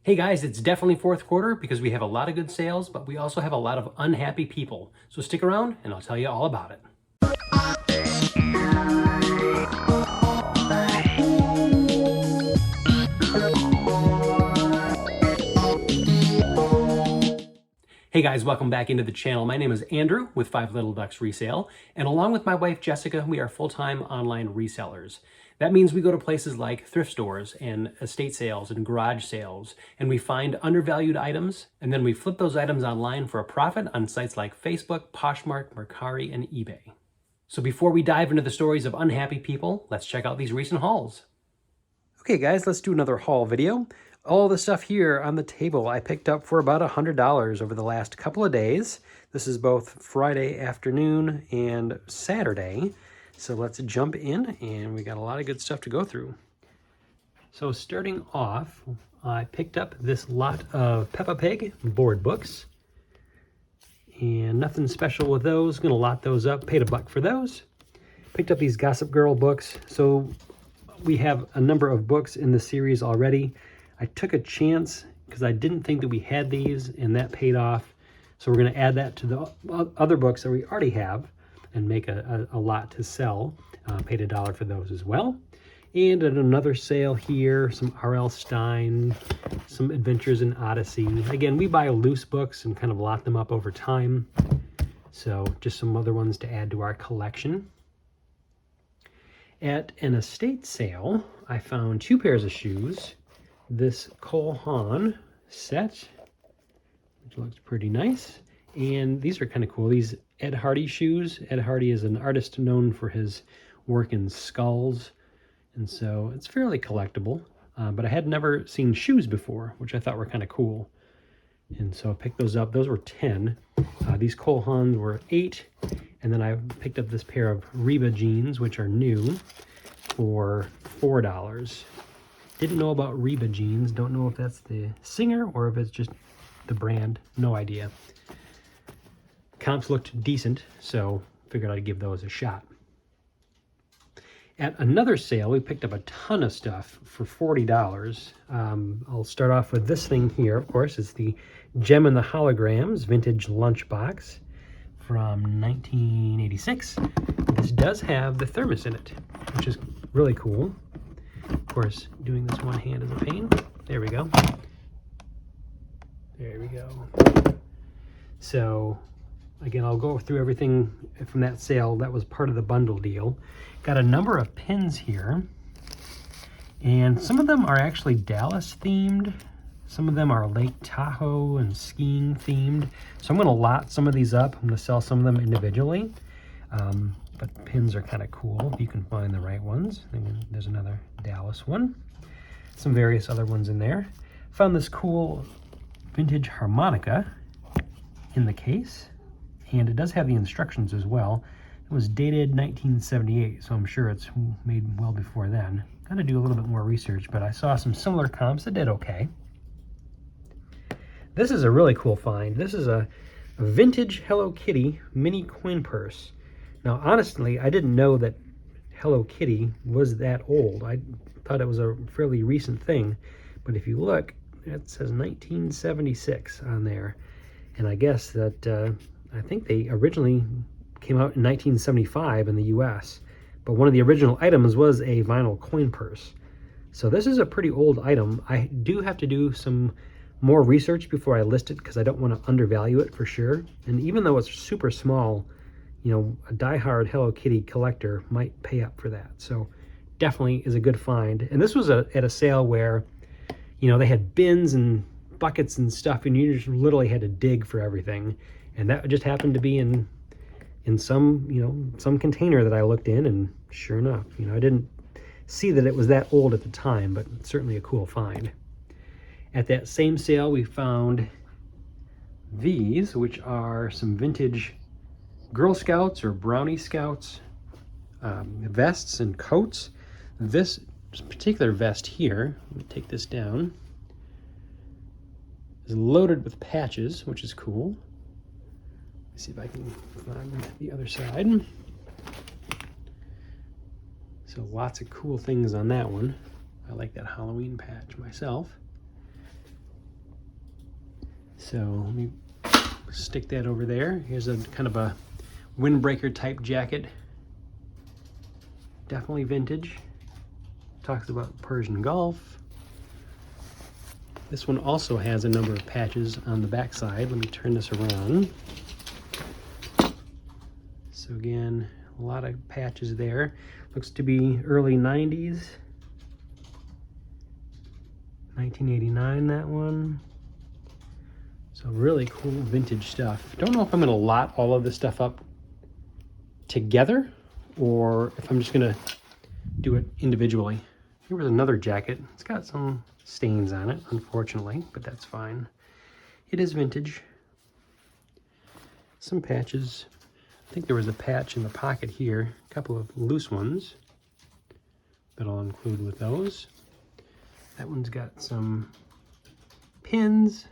Hey guys, it's definitely fourth quarter because we have a lot of good sales, but we also have a lot of unhappy people. So stick around and I'll tell you all about it. Hey guys, welcome back into the channel. My name is Andrew with 5 Little Ducks Resale, and along with my wife Jessica, we are full-time online resellers. That means we go to places like thrift stores and estate sales and garage sales, and we find undervalued items, and then we flip those items online for a profit on sites like Facebook, Poshmark, Mercari, and eBay. So before we dive into the stories of unhappy people, let's check out these recent hauls. Okay guys, let's do another haul video. All the stuff here on the table I picked up for about $100 over the last couple of days. This is both Friday afternoon and Saturday. So let's jump in, and we got a lot of good stuff to go through. So starting off, I picked up this lot of Peppa Pig board books. And nothing special with those. Gonna lot those up, paid $1 for those. Picked up these Gossip Girl books. So we have a number of books in the series already. I took a chance because I didn't think that we had these, and that paid off. So we're going to add that to the other books that we already have and make a lot to sell. Paid $1 for those as well. And at another sale here, some R.L. Stine, some Adventures in Odyssey. Again, we buy loose books and kind of lot them up over time. So just some other ones to add to our collection. At an estate sale, I found 2 pairs of shoes. This Cole Haan set, which looks pretty nice. And these are kind of cool. These Ed Hardy shoes. Ed Hardy is an artist known for his work in skulls. And so it's fairly collectible. But I had never seen shoes before, which I thought were kind of cool. And so I picked those up. Those were 10. These Cole Haans were 8. And then I picked up this pair of Reba jeans, which are new, for $4. Didn't know about Reba jeans. Don't know if that's the singer or if it's just the brand. No idea. Comps looked decent, so figured I'd give those a shot. At another sale, we picked up a ton of stuff for $40. I'll start off with this thing here, of course. It's the Gem and the Holograms vintage lunchbox from 1986. This does have the thermos in it, which is really cool. Of course, doing this one hand is a pain. There we go. There we go. So, again, I'll go through everything from that sale. That was part of the bundle deal. Got a number of pins here. And some of them are actually Dallas themed. Some of them are Lake Tahoe and skiing themed. So I'm going to lot some of these up. I'm going to sell some of them individually. But pins are kind of cool if you can find the right ones. And there's another Dallas one. Some various other ones in there. Found this cool vintage harmonica in the case. And it does have the instructions as well. It was dated 1978, so I'm sure it's made well before then. Got to do a little bit more research, but I saw some similar comps that did okay. This is a really cool find. This is a vintage Hello Kitty mini coin purse. Now, honestly, I didn't know that Hello Kitty was that old. I thought it was a fairly recent thing. But if you look, it says 1976 on there. And I guess that, I think they originally came out in 1975 in the US. But one of the original items was a vinyl coin purse. So this is a pretty old item. I do have to do some more research before I list it because I don't want to undervalue it for sure. And even though it's super small, you know, a diehard Hello Kitty collector might pay up for that. So definitely is a good find. And this was at a sale where, you know, they had bins and buckets and stuff, and you just literally had to dig for everything. And that just happened to be in some, you know, some container that I looked in, and sure enough, you know, I didn't see that it was that old at the time, but certainly a cool find. At that same sale, we found these, which are some vintage Girl Scouts or Brownie Scouts vests and coats. This particular vest here, let me take this down, is loaded with patches, which is cool. Let's see if I can find the other side. So lots of cool things on that one. I like that Halloween patch myself. So let me stick that over there. Here's a kind of a windbreaker type jacket. Definitely vintage. Talks about Persian Gulf. This one also has a number of patches on the back side. Let me turn this around. So again, a lot of patches there. Looks to be early 90s. 1989, that one. So really cool vintage stuff. Don't know if I'm gonna lot all of this stuff up together or if I'm just gonna do it individually. Here was another jacket. It's got some stains on it, unfortunately, but that's fine. It is vintage. Some patches. I think there was a patch in the pocket here, a couple of loose ones that I'll include with those. That one's got some pins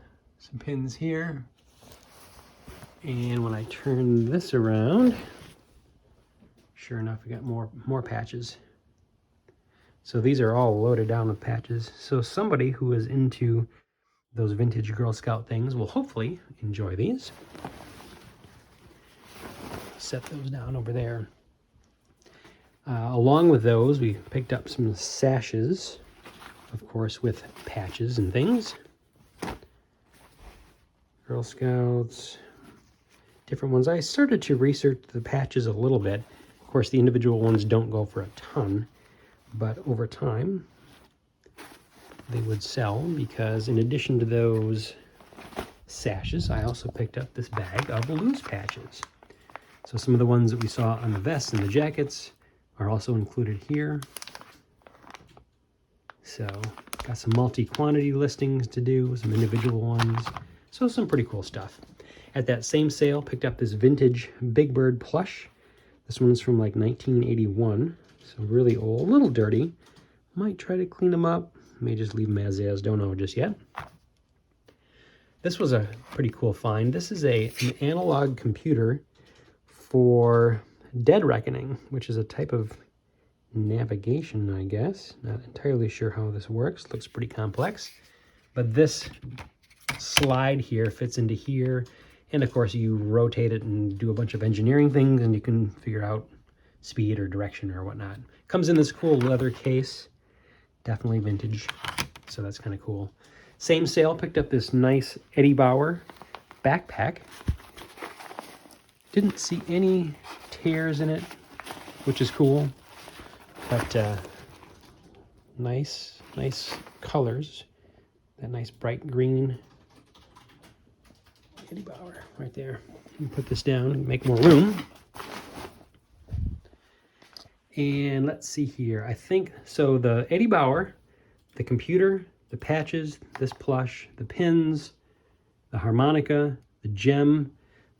here. And when I turn this around, sure enough, we got more patches. So these are all loaded down with patches. So somebody who is into those vintage Girl Scout things will hopefully enjoy these. Set those down over there. Along with those, we picked up some sashes, of course, with patches and things. Girl Scouts, different ones. I started to research the patches a little bit. Of course, the individual ones don't go for a ton, but over time, they would sell because in addition to those sashes, I also picked up this bag of loose patches. So some of the ones that we saw on the vests and the jackets are also included here. So got some multi-quantity listings to do, some individual ones. So some pretty cool stuff. At that same sale, picked up this vintage Big Bird plush. This one's from like 1981, so really old, a little dirty. Might try to clean them up. May just leave them as is, don't know just yet. This was a pretty cool find. This is an analog computer for Dead Reckoning, which is a type of navigation, I guess. Not entirely sure how this works. Looks pretty complex. But this slide here fits into here. And of course, you rotate it and do a bunch of engineering things, and you can figure out speed or direction or whatnot. Comes in this cool leather case. Definitely vintage. So that's kind of cool. Same sale, picked up this nice Eddie Bauer backpack. Didn't see any tears in it, which is cool. But nice colors. That nice bright green Eddie Bauer right there. You can put this down and make more room. And let's see here. I think, so the Eddie Bauer, the computer, the patches, this plush, the pins, the harmonica, the gem,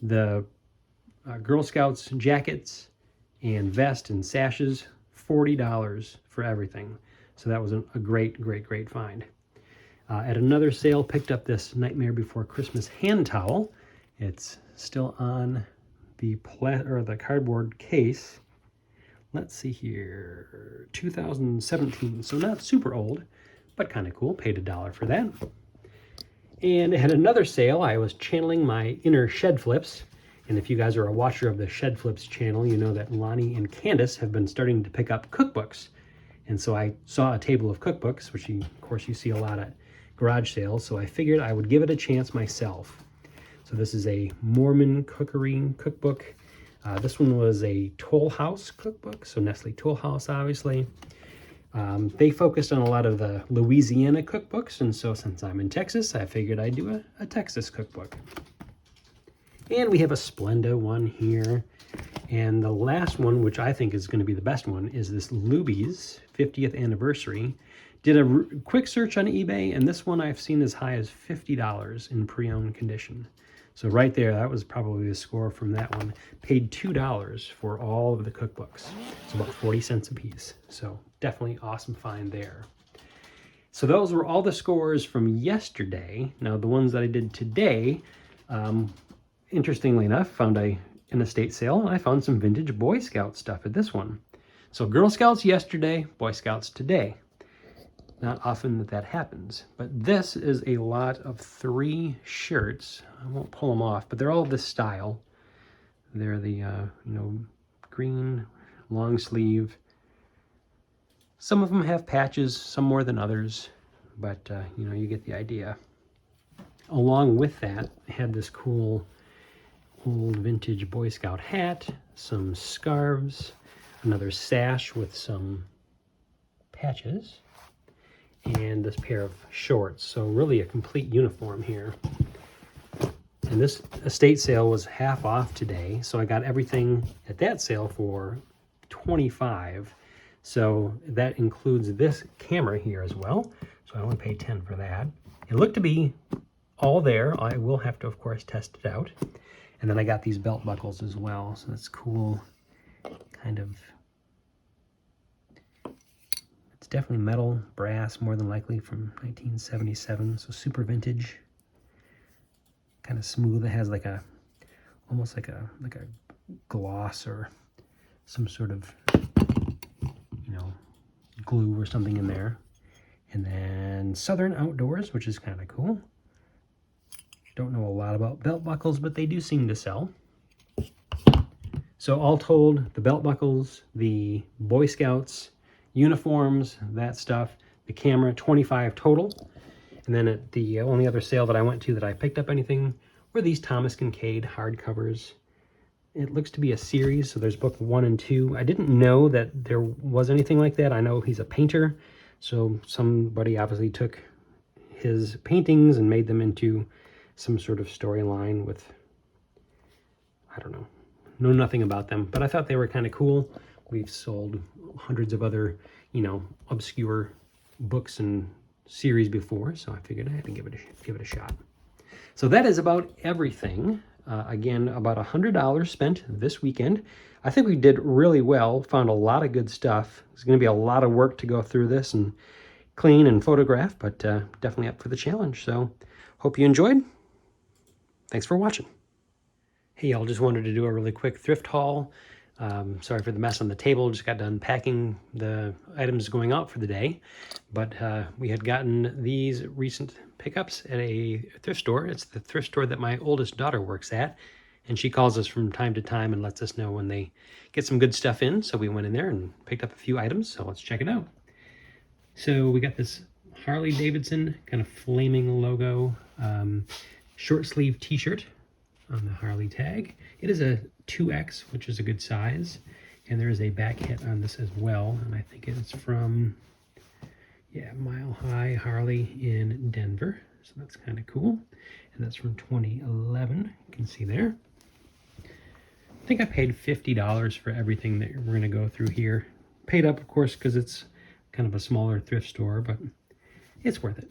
the Girl Scouts jackets and vest and sashes, $40 for everything. So that was a great find. At another sale, picked up this Nightmare Before Christmas hand towel. It's still on the cardboard case. Let's see here, 2017, so not super old, but kind of cool. Paid $1 for that. And at another sale, I was channeling my inner shed flips. And if you guys are a watcher of the Shed Flips channel, you know that Lonnie and Candace have been starting to pick up cookbooks. And so I saw a table of cookbooks, which of course you see a lot at garage sales. So I figured I would give it a chance myself. So this is a Mormon cookery cookbook. This one was a Toll House cookbook. So Nestle Toll House, obviously. They focused on a lot of the Louisiana cookbooks. And so since I'm in Texas, I figured I'd do a Texas cookbook. And we have a Splenda one here. And the last one, which I think is going to be the best one, is this Luby's 50th anniversary. Did a quick search on eBay, and this one I've seen as high as $50 in pre-owned condition. So right there, that was probably the score from that one. Paid $2 for all of the cookbooks. It's about 40 cents a piece. So definitely awesome find there. So those were all the scores from yesterday. Now the ones that I did today, interestingly enough, found an estate sale, and I found some vintage Boy Scout stuff at this one. So Girl Scouts yesterday, Boy Scouts today. Not often that happens. But this is a lot of 3 shirts. I won't pull them off, but they're all this style. They're the, green long sleeve. Some of them have patches, some more than others, but, you get the idea. Along with that, I had this cool old vintage Boy Scout hat, some scarves, another sash with some patches, and this pair of shorts. So really a complete uniform here. And this estate sale was half off today, so I got everything at that sale for $25. So that includes this camera here as well. So I only paid $10 for that. It looked to be all there. I will have to, of course, test it out. And then I got these belt buckles as well. So that's cool. Kind of, it's definitely metal, brass, more than likely from 1977. So super vintage. Kind of smooth. It has like almost like a gloss or some sort of, glue or something in there. And then Southern Outdoors, which is kind of cool. Don't know a lot about belt buckles, but they do seem to sell. So all told, the belt buckles, the Boy Scouts, uniforms, that stuff, the camera, $25 total. And then at the only other sale that I went to that I picked up anything were these Thomas Kincaid hardcovers. It looks to be a series, so there's book 1 and 2. I didn't know that there was anything like that. I know he's a painter, so somebody obviously took his paintings and made them into some sort of storyline with, I don't know nothing about them, but I thought they were kind of cool. We've sold hundreds of other, obscure books and series before, so I figured I had to give it a shot. So that is about everything. Again, about $100 spent this weekend. I think we did really well, found a lot of good stuff. It's going to be a lot of work to go through this and clean and photograph, but definitely up for the challenge. So hope you enjoyed. Thanks for watching. Hey, y'all, just wanted to do a really quick thrift haul. Sorry for the mess on the table. Just got done packing the items going out for the day. But we had gotten these recent pickups at a thrift store. It's the thrift store that my oldest daughter works at. And she calls us from time to time and lets us know when they get some good stuff in. So we went in there and picked up a few items. So let's check it out. So we got this Harley Davidson kind of flaming logo short sleeve t-shirt on the Harley tag. It is a 2X, which is a good size. And there is a back hit on this as well. And I think it's from, Mile High Harley in Denver. So that's kind of cool. And that's from 2011. You can see there. I think I paid $50 for everything that we're going to go through here. Paid up, of course, because it's kind of a smaller thrift store, but it's worth it.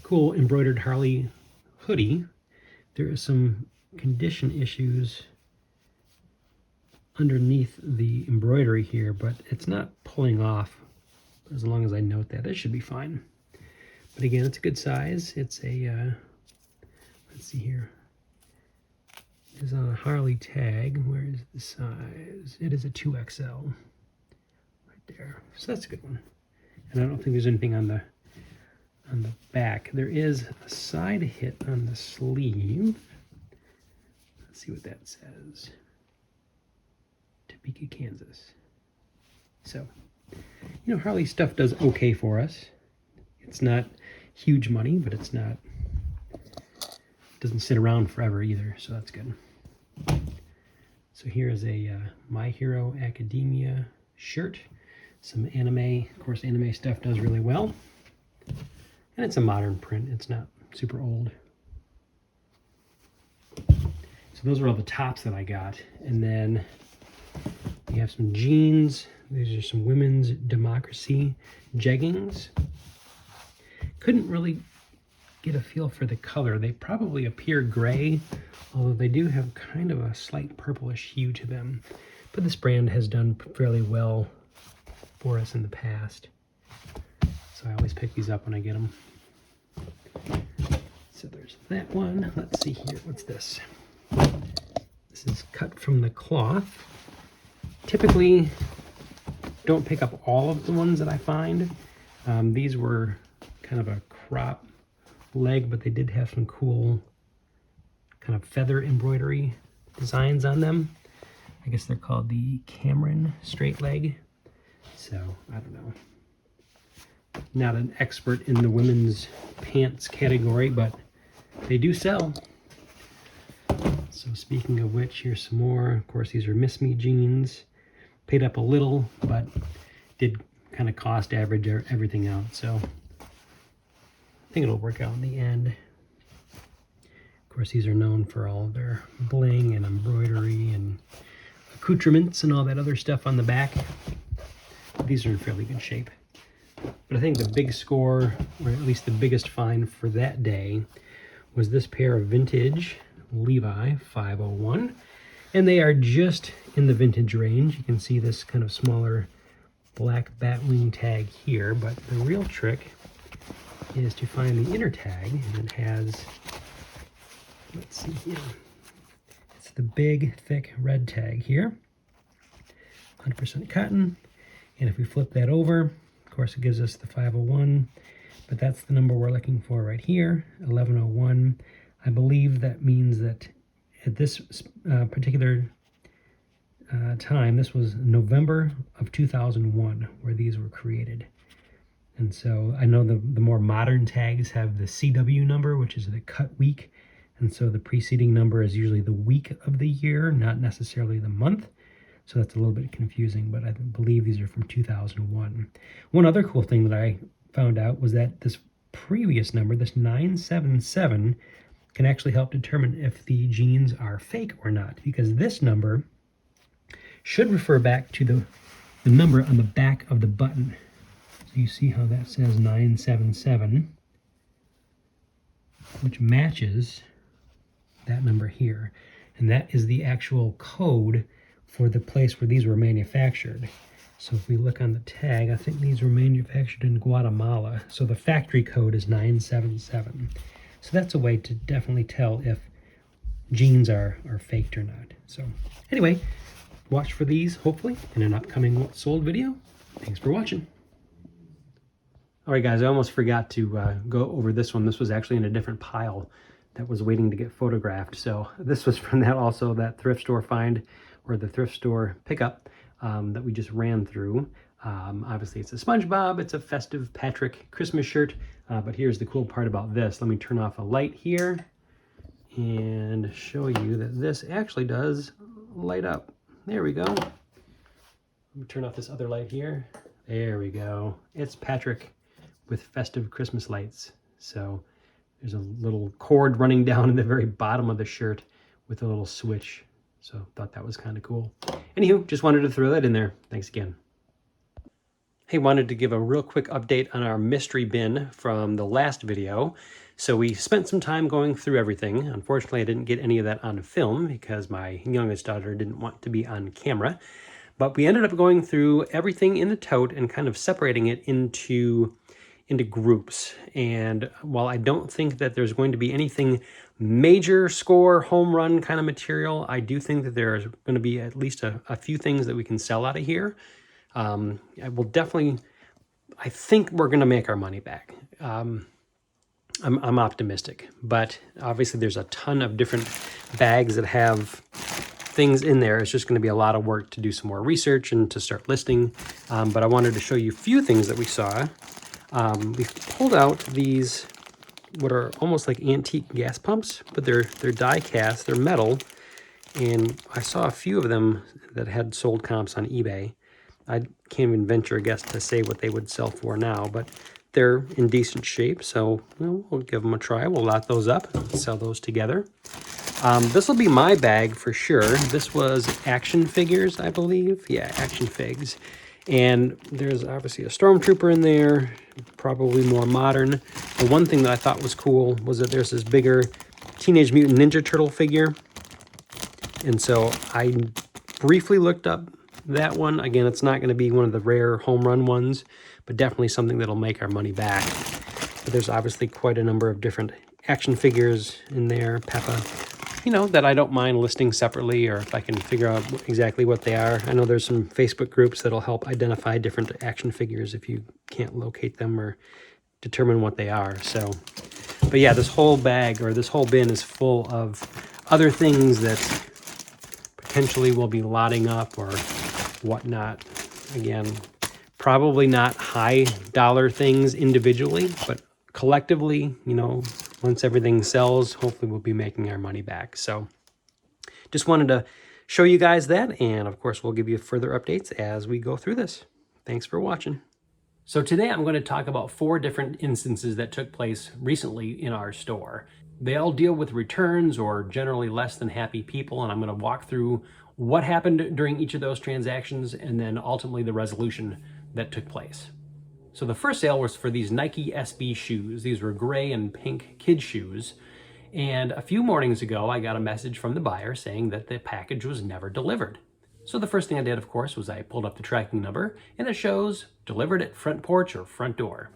Cool embroidered Harley hoodie. There is some condition issues underneath the embroidery here, but it's not pulling off. As long as I note that, it should be fine. But again, it's a good size. It's a, let's see here. It's on a Harley tag. Where is the size? It is a 2XL. Right there. So that's a good one. And I don't think there's anything on the back. There is a side hit on the sleeve. Let's see what that says. Topeka, Kansas. So, Harley stuff does okay for us. It's not huge money, but it's not, doesn't sit around forever either, so that's good. So here's a My Hero Academia shirt. Some anime, of course anime stuff does really well. And it's a modern print, it's not super old. So those are all the tops that I got. And then we have some jeans. These are some women's democracy jeggings. Couldn't really get a feel for the color. They probably appear gray, although they do have kind of a slight purplish hue to them. But this brand has done fairly well for us in the past. So I always pick these up when I get them. So there's that one. Let's see here. What's this? This is cut from the cloth. Typically, don't pick up all of the ones that I find. These were kind of a crop leg, but they did have some cool kind of feather embroidery designs on them. I guess they're called the Cameron straight leg. So, I don't know. Not an expert in the women's pants category, but they do sell. So speaking of which, here's some more. Of course, these are Miss Me jeans. Paid up a little, but did kind of cost average everything out. So I think it'll work out in the end. Of course, these are known for all of their bling and embroidery and accoutrements and all that other stuff on the back. These are in fairly good shape. But I think the big score, or at least the biggest find for that day, was this pair of vintage Levi 501. And they are just in the vintage range. You can see this kind of smaller black batwing tag here, but the real trick is to find the inner tag, and it has, let's see here, it's the big thick red tag here, 100% cotton. And if we flip that over, of course it gives us the 501, but that's the number we're looking for right here, 1101. I believe that means that at this particular time, this was November of 2001 where these were created. And so I know the more modern tags have the CW number, which is the cut week. And so the preceding number is usually the week of the year, not necessarily the month. So that's a little bit confusing, but I believe these are from 2001. One other cool thing that I found out was that this previous number, this 977, can actually help determine if the jeans are fake or not, because this number should refer back to the number on the back of the button. So you see how that says 977, which matches that number here. And that is the actual code for the place where these were manufactured. So if we look on the tag, I think these were manufactured in Guatemala. So the factory code is 977. So that's a way to definitely tell if jeans are faked or not. So anyway, watch for these, hopefully, in an upcoming What's Sold video. Thanks for watching. All right, guys, I almost forgot to go over this one. This was actually in a different pile that was waiting to get photographed. So this was from that thrift store find, or the thrift store pickup that we just ran through. Obviously, it's a SpongeBob. It's a festive Patrick Christmas shirt. But here's the cool part about this. Let me turn off a light here and show you that this actually does light up. There we go. Let me turn off this other light here. There we go. It's Patrick with festive Christmas lights. So there's a little cord running down in the very bottom of the shirt with a little switch. So thought that was kind of cool. Anywho, just wanted to throw that in there. Thanks again. Hey, wanted to give a real quick update on our mystery bin from the last video. So we spent some time going through everything. Unfortunately, I didn't get any of that on film because my youngest daughter didn't want to be on camera. But we ended up going through everything in the tote and kind of separating it into groups. And while I don't think that there's going to be anything major score, home run kind of material, I do think that there's going to be at least a few things that we can sell out of here. I will definitely, I think we're going to make our money back. I'm optimistic, but obviously there's a ton of different bags that have things in there. It's just going to be a lot of work to do some more research and to start listing. But I wanted to show you a few things that we saw. We pulled out these, what are almost like antique gas pumps, but they're die cast, they're metal. And I saw a few of them that had sold comps on eBay. I can't even venture a guess to say what they would sell for now, but they're in decent shape, so we'll give them a try. We'll lot those up and sell those together. This will be my bag for sure. This was action figures, I believe. Yeah, action figs. And there's obviously a Stormtrooper in there, probably more modern. The one thing that I thought was cool was that there's this bigger Teenage Mutant Ninja Turtle figure. And so I briefly looked up that one. Again, it's not going to be one of the rare home run ones, but definitely something that'll make our money back. But there's obviously quite a number of different action figures in there. Peppa, that I don't mind listing separately, or if I can figure out exactly what they are. I know there's some Facebook groups that'll help identify different action figures if you can't locate them or determine what they are. So, but yeah, this whole bag or this whole bin is full of other things that potentially will be lotting up or whatnot. Again, probably not high dollar things individually, but collectively, once everything sells, hopefully we'll be making our money back. So just wanted to show you guys that, and of course we'll give you further updates as we go through this. Thanks for watching. So today I'm going to talk about 4 different instances that took place recently in our store. They all deal with returns or generally less than happy people, and I'm going to walk through what happened during each of those transactions and then ultimately the resolution that took place. So the first sale was for these Nike SB shoes. These were gray and pink kid shoes. And a few mornings ago, I got a message from the buyer saying that the package was never delivered. So the first thing I did, of course, was I pulled up the tracking number, and it shows delivered at front porch or front door.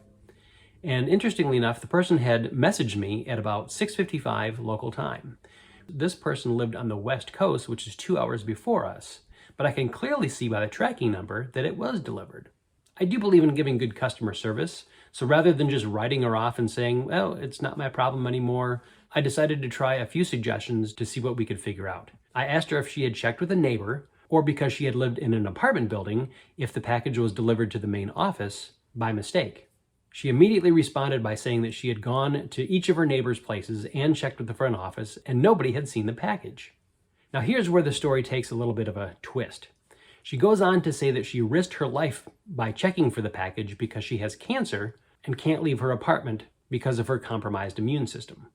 And interestingly enough, the person had messaged me at about 6:55 local time. This person lived on the West Coast, which is 2 hours before us, but I can clearly see by the tracking number that it was delivered. I do believe in giving good customer service, so rather than just writing her off and saying, well, it's not my problem anymore, I decided to try a few suggestions to see what we could figure out. I asked her if she had checked with a neighbor, or because she had lived in an apartment building, if the package was delivered to the main office by mistake. She immediately responded by saying that she had gone to each of her neighbors' places and checked with the front office, and nobody had seen the package. Now here's where the story takes a little bit of a twist. She goes on to say that she risked her life by checking for the package because she has cancer and can't leave her apartment because of her compromised immune system.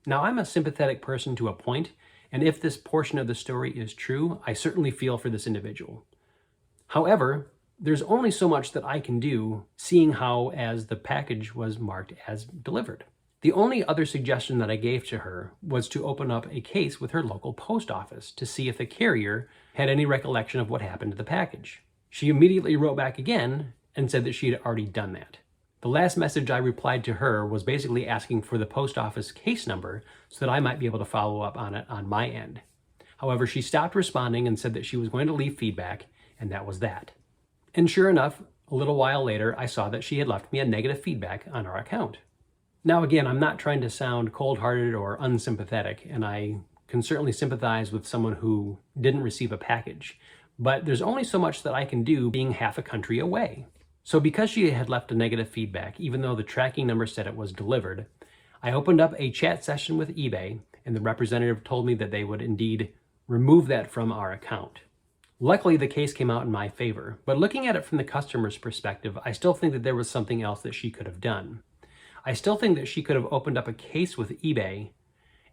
Now, I'm a sympathetic person to a point, and if this portion of the story is true, I certainly feel for this individual. However, there's only so much that I can do, seeing how as the package was marked as delivered. The only other suggestion that I gave to her was to open up a case with her local post office to see if the carrier had any recollection of what happened to the package. She immediately wrote back again and said that she had already done that. The last message I replied to her was basically asking for the post office case number so that I might be able to follow up on it on my end. However, she stopped responding and said that she was going to leave feedback, and that was that. And sure enough, a little while later, I saw that she had left me a negative feedback on our account. Now again, I'm not trying to sound cold-hearted or unsympathetic, and I can certainly sympathize with someone who didn't receive a package, but there's only so much that I can do being half a country away. So because she had left a negative feedback, even though the tracking number said it was delivered, I opened up a chat session with eBay, and the representative told me that they would indeed remove that from our account. Luckily, the case came out in my favor, but looking at it from the customer's perspective, I still think that there was something else that she could have done. I still think that she could have opened up a case with eBay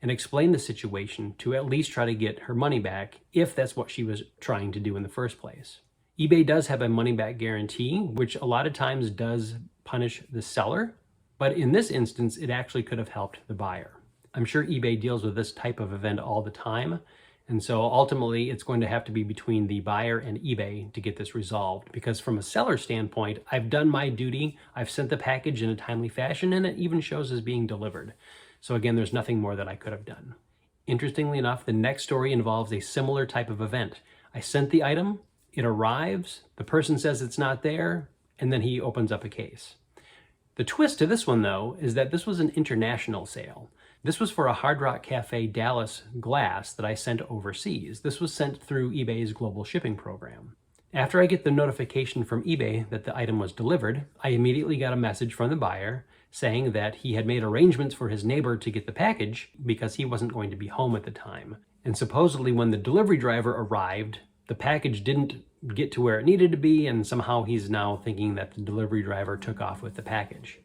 and explained the situation to at least try to get her money back, if that's what she was trying to do in the first place. eBay does have a money-back guarantee, which a lot of times does punish the seller, but in this instance, it actually could have helped the buyer. I'm sure eBay deals with this type of event all the time, and so ultimately it's going to have to be between the buyer and eBay to get this resolved, because from a seller standpoint, I've done my duty, I've sent the package in a timely fashion, and it even shows as being delivered. So again, there's nothing more that I could have done. Interestingly enough, the next story involves a similar type of event. I sent the item, it arrives, the person says it's not there, and then he opens up a case. The twist to this one, though, is that this was an international sale. This was for a Hard Rock Cafe Dallas glass that I sent overseas. This was sent through eBay's global shipping program. After I get the notification from eBay that the item was delivered, I immediately got a message from the buyer saying that he had made arrangements for his neighbor to get the package because he wasn't going to be home at the time. And supposedly when the delivery driver arrived, the package didn't get to where it needed to be, and somehow he's now thinking that the delivery driver took off with the package.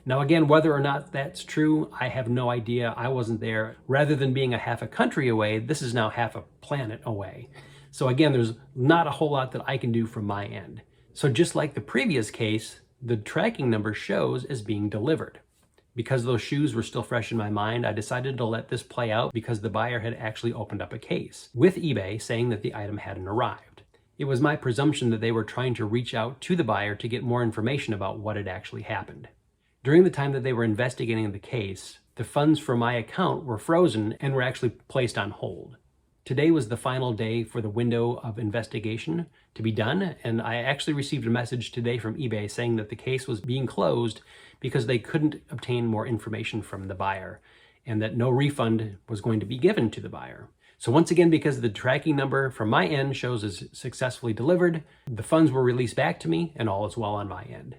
Now again, whether or not that's true, I have no idea. I wasn't there. Rather than being a half a country away, this is now half a planet away. So again, there's not a whole lot that I can do from my end. So just like the previous case, the tracking number shows as being delivered. Because those shoes were still fresh in my mind, I decided to let this play out because the buyer had actually opened up a case with eBay saying that the item hadn't arrived. It was my presumption that they were trying to reach out to the buyer to get more information about what had actually happened. During the time that they were investigating the case, the funds from my account were frozen and were actually placed on hold. Today was the final day for the window of investigation to be done, and I actually received a message today from eBay saying that the case was being closed because they couldn't obtain more information from the buyer and that no refund was going to be given to the buyer. So once again, because the tracking number from my end shows as successfully delivered, the funds were released back to me and all is well on my end.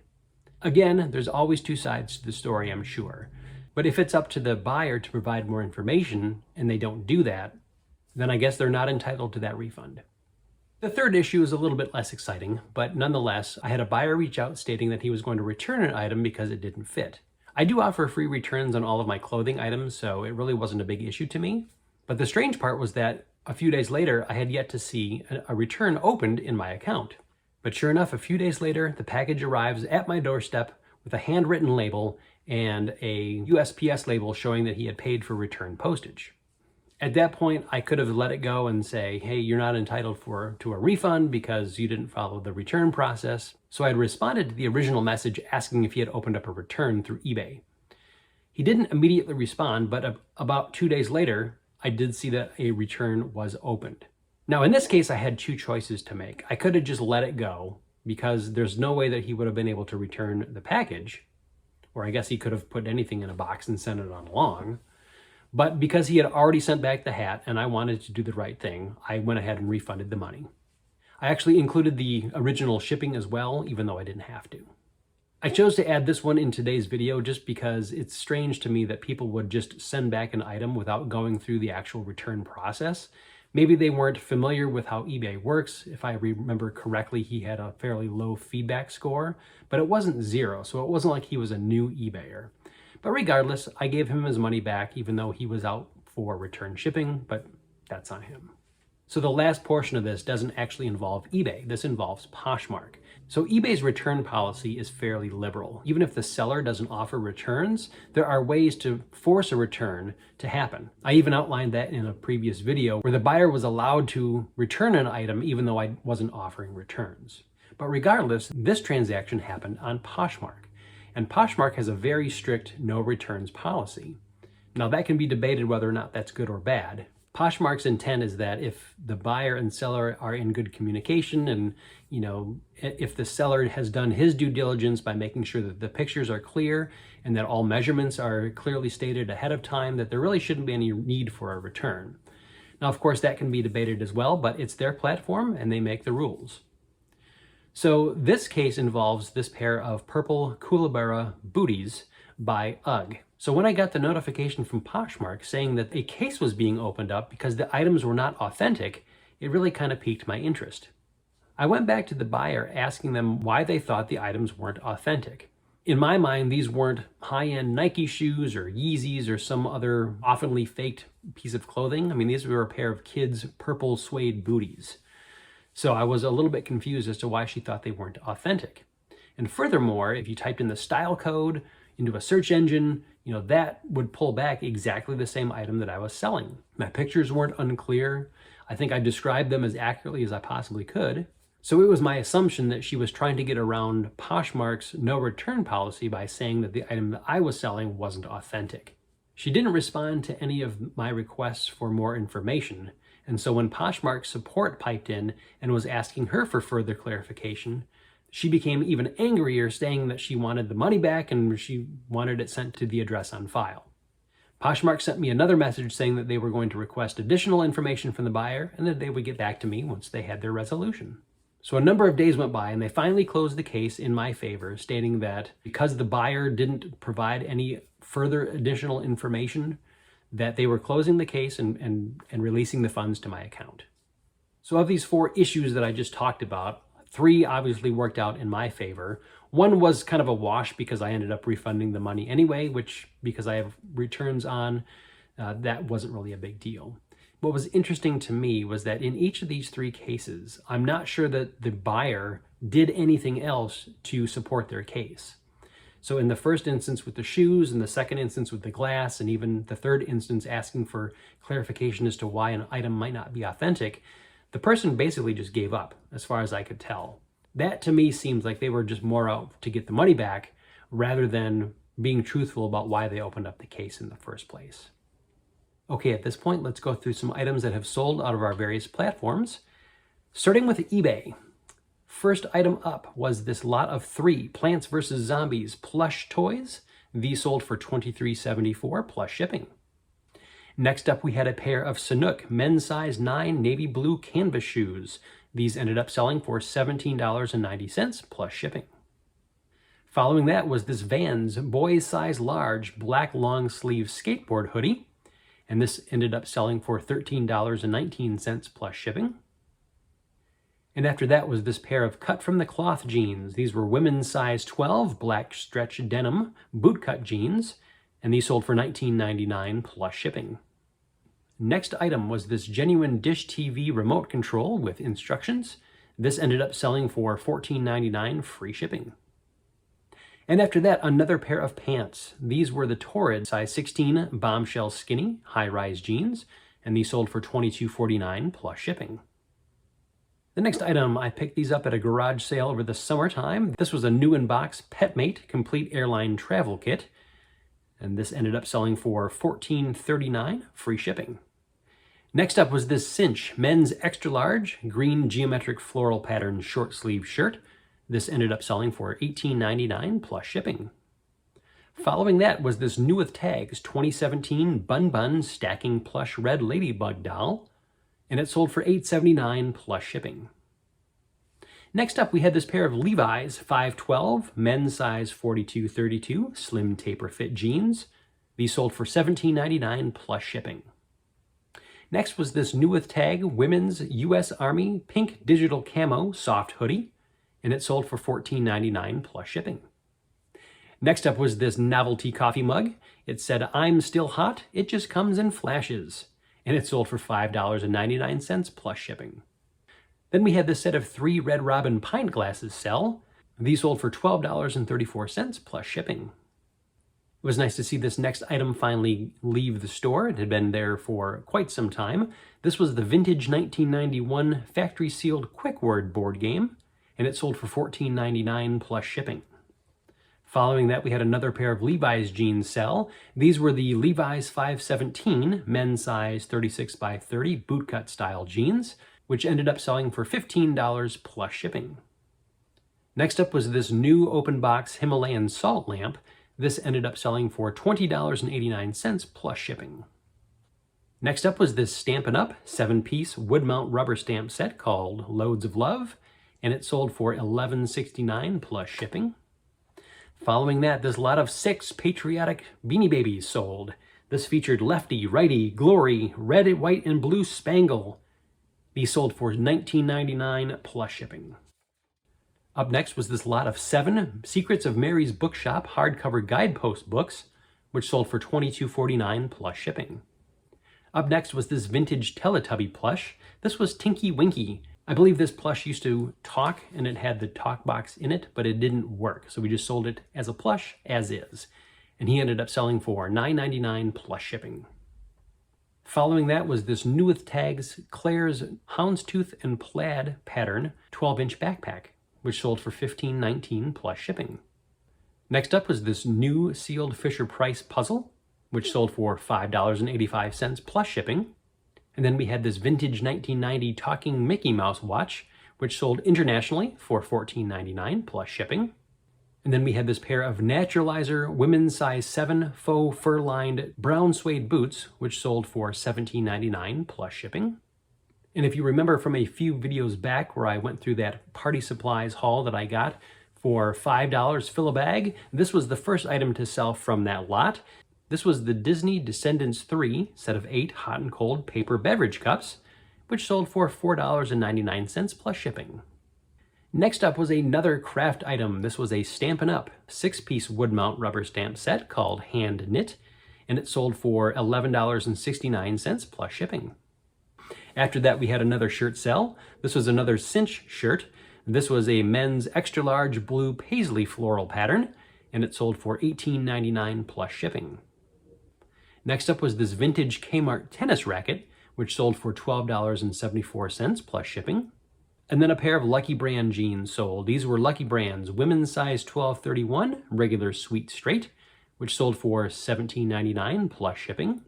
Again, there's always two sides to the story, I'm sure. But if it's up to the buyer to provide more information and they don't do that, then I guess they're not entitled to that refund. The third issue is a little bit less exciting, but nonetheless, I had a buyer reach out stating that he was going to return an item because it didn't fit. I do offer free returns on all of my clothing items, so it really wasn't a big issue to me. But the strange part was that a few days later, I had yet to see a return opened in my account. But sure enough, a few days later, the package arrives at my doorstep with a handwritten label and a USPS label showing that he had paid for return postage. At that point, I could have let it go and say, hey, you're not entitled to a refund because you didn't follow the return process. So I had responded to the original message asking if he had opened up a return through eBay. He didn't immediately respond, but about 2 days later, I did see that a return was opened. Now, in this case, I had two choices to make. I could have just let it go because there's no way that he would have been able to return the package, or I guess he could have put anything in a box and sent it on along. But because he had already sent back the hat and I wanted to do the right thing, I went ahead and refunded the money. I actually included the original shipping as well, even though I didn't have to. I chose to add this one in today's video just because it's strange to me that people would just send back an item without going through the actual return process. Maybe they weren't familiar with how eBay works. If I remember correctly, he had a fairly low feedback score, but it wasn't 0, so it wasn't like he was a new eBayer. But regardless, I gave him his money back even though he was out for return shipping, but that's on him. So the last portion of this doesn't actually involve eBay. This involves Poshmark. So eBay's return policy is fairly liberal. Even if the seller doesn't offer returns, there are ways to force a return to happen. I even outlined that in a previous video where the buyer was allowed to return an item even though I wasn't offering returns. But regardless, this transaction happened on Poshmark. And Poshmark has a very strict no returns policy. Now that can be debated whether or not that's good or bad. Poshmark's intent is that if the buyer and seller are in good communication and, if the seller has done his due diligence by making sure that the pictures are clear and that all measurements are clearly stated ahead of time, that there really shouldn't be any need for a return. Now, of course, that can be debated as well, but it's their platform and they make the rules. So this case involves this pair of purple Kookaburra booties by UGG. So when I got the notification from Poshmark saying that a case was being opened up because the items were not authentic, it really kind of piqued my interest. I went back to the buyer asking them why they thought the items weren't authentic. In my mind, these weren't high-end Nike shoes or Yeezys or some other oftenly faked piece of clothing. I mean, these were a pair of kids' purple suede booties. So I was a little bit confused as to why she thought they weren't authentic. And furthermore, if you typed in the style code into a search engine, that would pull back exactly the same item that I was selling. My pictures weren't unclear. I think I described them as accurately as I possibly could. So it was my assumption that she was trying to get around Poshmark's no return policy by saying that the item that I was selling wasn't authentic. She didn't respond to any of my requests for more information. And so when Poshmark support piped in and was asking her for further clarification, she became even angrier, saying that she wanted the money back and she wanted it sent to the address on file. Poshmark sent me another message saying that they were going to request additional information from the buyer and that they would get back to me once they had their resolution. So a number of days went by and they finally closed the case in my favor, stating that because the buyer didn't provide any further additional information, that they were closing the case and releasing the funds to my account. So of these 4 issues that I just talked about, 3 obviously worked out in my favor. 1 was kind of a wash because I ended up refunding the money anyway, which, because I have returns on, that wasn't really a big deal. What was interesting to me was that in each of these 3 cases, I'm not sure that the buyer did anything else to support their case. So in the first instance with the shoes, and the second instance with the glass, and even the third instance asking for clarification as to why an item might not be authentic, the person basically just gave up, as far as I could tell. That to me seems like they were just more out to get the money back rather than being truthful about why they opened up the case in the first place. Okay, at this point, let's go through some items that have sold out of our various platforms, starting with eBay. First item up was this lot of 3 Plants vs. Zombies plush toys. These sold for $23.74 plus shipping. Next up, we had a pair of Sanuk men's size 9 navy blue canvas shoes. These ended up selling for $17.90 plus shipping. Following that was this Vans boys size large black long sleeve skateboard hoodie, and this ended up selling for $13.19 plus shipping. And after that was this pair of cut from the cloth jeans. These were women's size 12 black stretch denim bootcut jeans, and these sold for $19.99 plus shipping. Next item was this genuine Dish TV remote control with instructions. This ended up selling for $14.99 free shipping. And after that, another pair of pants. These were the Torrid size 16 bombshell skinny high-rise jeans, and these sold for $22.49 plus shipping. The next item, I picked these up at a garage sale over the summertime. This was a new in-box PetMate complete airline travel kit, and this ended up selling for $14.39 free shipping. Next up was this Cinch men's extra large green geometric floral pattern short sleeve shirt. This ended up selling for $18.99 plus shipping. Following that was this new with tags 2017 Bun Bun stacking plush red ladybug doll, and it sold for $8.79 plus shipping. Next up, we had this pair of Levi's 512 men's size 42-32 slim taper fit jeans. These sold for $17.99 plus shipping. Next was this new with tag women's U.S. Army pink digital camo soft hoodie, and it sold for $14.99 plus shipping. Next up was this novelty coffee mug. It said, "I'm still hot, it just comes in flashes," and it sold for $5.99 plus shipping. Then we had this set of 3 Red Robin pint glasses sell. These sold for $12.34 plus shipping. It was nice to see this next item finally leave the store. It had been there for quite some time. This was the vintage 1991 factory sealed Quick Word board game, and it sold for $14.99 plus shipping. Following that, we had another pair of Levi's jeans sell. These were the Levi's 517 men's size 36 by 30 bootcut style jeans, which ended up selling for $15 plus shipping. Next up was this new open box Himalayan salt lamp. This ended up selling for $20.89 plus shipping. Next up was this Stampin' Up! 7-piece wood mount rubber stamp set called Loads of Love, and it sold for $11.69 plus shipping. Following that, this lot of 6 patriotic Beanie Babies sold. This featured Lefty, Righty, Glory, Red, White, and Blue Spangle. These sold for $19.99 plus shipping. Up next was this lot of 7 Secrets of Mary's Bookshop hardcover guidepost books, which sold for $22.49 plus shipping. Up next was this vintage Teletubby plush. This was Tinky Winky. I believe this plush used to talk, and it had the talk box in it, but it didn't work, so we just sold it as a plush, as is. And he ended up selling for $9.99 plus shipping. Following that was this new with tags Claire's Houndstooth and Plaid pattern 12-inch backpack, which sold for $15.19 plus shipping. Next up was this new sealed Fisher-Price puzzle, which sold for $5.85 plus shipping. And then we had this vintage 1990 talking Mickey Mouse watch, which sold internationally for $14.99 plus shipping. And then we had this pair of Naturalizer women's size 7 faux fur-lined brown suede boots, which sold for $17.99 plus shipping. And if you remember from a few videos back where I went through that party supplies haul that I got for $5 fill a bag, this was the first item to sell from that lot. This was the Disney Descendants 3 set of 8 hot and cold paper beverage cups, which sold for $4.99 plus shipping. Next up was another craft item. This was a Stampin' Up! 6-piece wood mount rubber stamp set called Hand Knit, and it sold for $11.69 plus shipping. After that, we had another shirt sell. This was another Cinch shirt. This was a men's extra large blue paisley floral pattern, and it sold for $18.99 plus shipping. Next up was this vintage Kmart tennis racket, which sold for $12.74 plus shipping. And then a pair of Lucky Brand jeans sold. These were Lucky Brand's women's size 12-31, regular sweet straight, which sold for $17.99 plus shipping.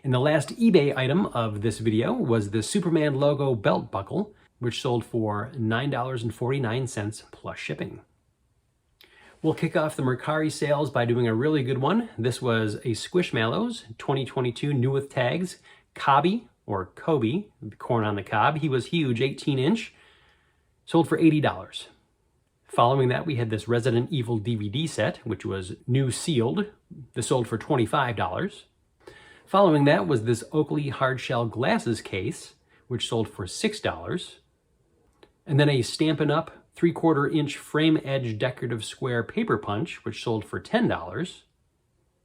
And the last eBay item of this video was the Superman logo belt buckle, which sold for $9.49 plus shipping. We'll kick off the Mercari sales by doing a really good one. This was a Squishmallows 2022 new with tags, Cobby, or Kobe, the corn on the cob. He was huge, 18-inch, sold for $80. Following that, we had this Resident Evil DVD set, which was new sealed. This sold for $25. Following that was this Oakley hardshell glasses case, which sold for $6. And then a Stampin' Up! 3/4 inch frame edge decorative square paper punch, which sold for $10.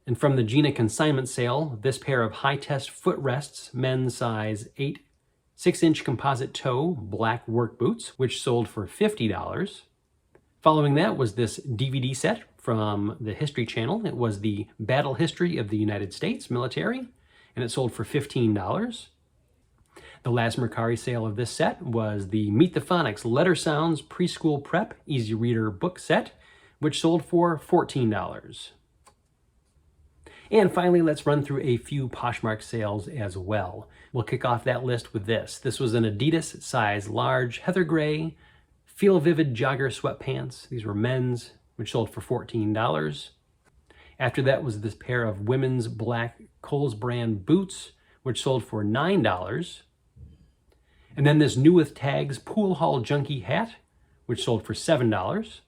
And from the Gina consignment sale, this pair of high test footrests, men's size 8, 6-inch composite toe, black work boots, which sold for $50. Following that was this DVD set from the History Channel. It was the Battle History of the United States Military, and it sold for $15. The last Mercari sale of this set was the Meet the Phonics Letter Sounds Preschool Prep Easy Reader book set, which sold for $14. And finally, let's run through a few Poshmark sales as well. We'll kick off that list with this. This was an Adidas size large heather gray Feel Vivid jogger sweatpants. These were men's, which sold for $14. After that was this pair of women's black Kohl's brand boots, which sold for $9. And then this new with tags Pool Hall Junkie hat, which sold for $7.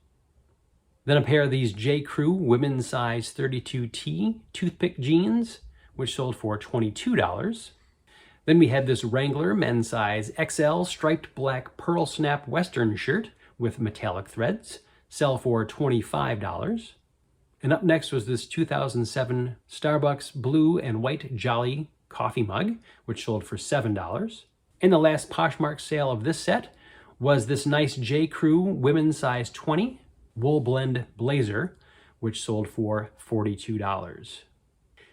Then a pair of these J. Crew women's size 32T toothpick jeans, which sold for $22. Then we had this Wrangler men's size XL striped black pearl snap western shirt with metallic threads, sell for $25. And up next was this 2007 Starbucks blue and white Jolly coffee mug, which sold for $7. And the last Poshmark sale of this set was this nice J. Crew women's size 20 wool blend blazer, which sold for $42.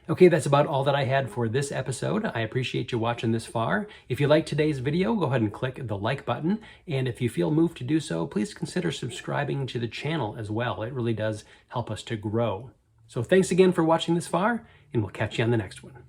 Okay, that's about all that I had for this episode. I appreciate you watching this far. If you liked today's video, go ahead and click the like button. And if you feel moved to do so, please consider subscribing to the channel as well. It really does help us to grow. So thanks again for watching this far, and we'll catch you on the next one.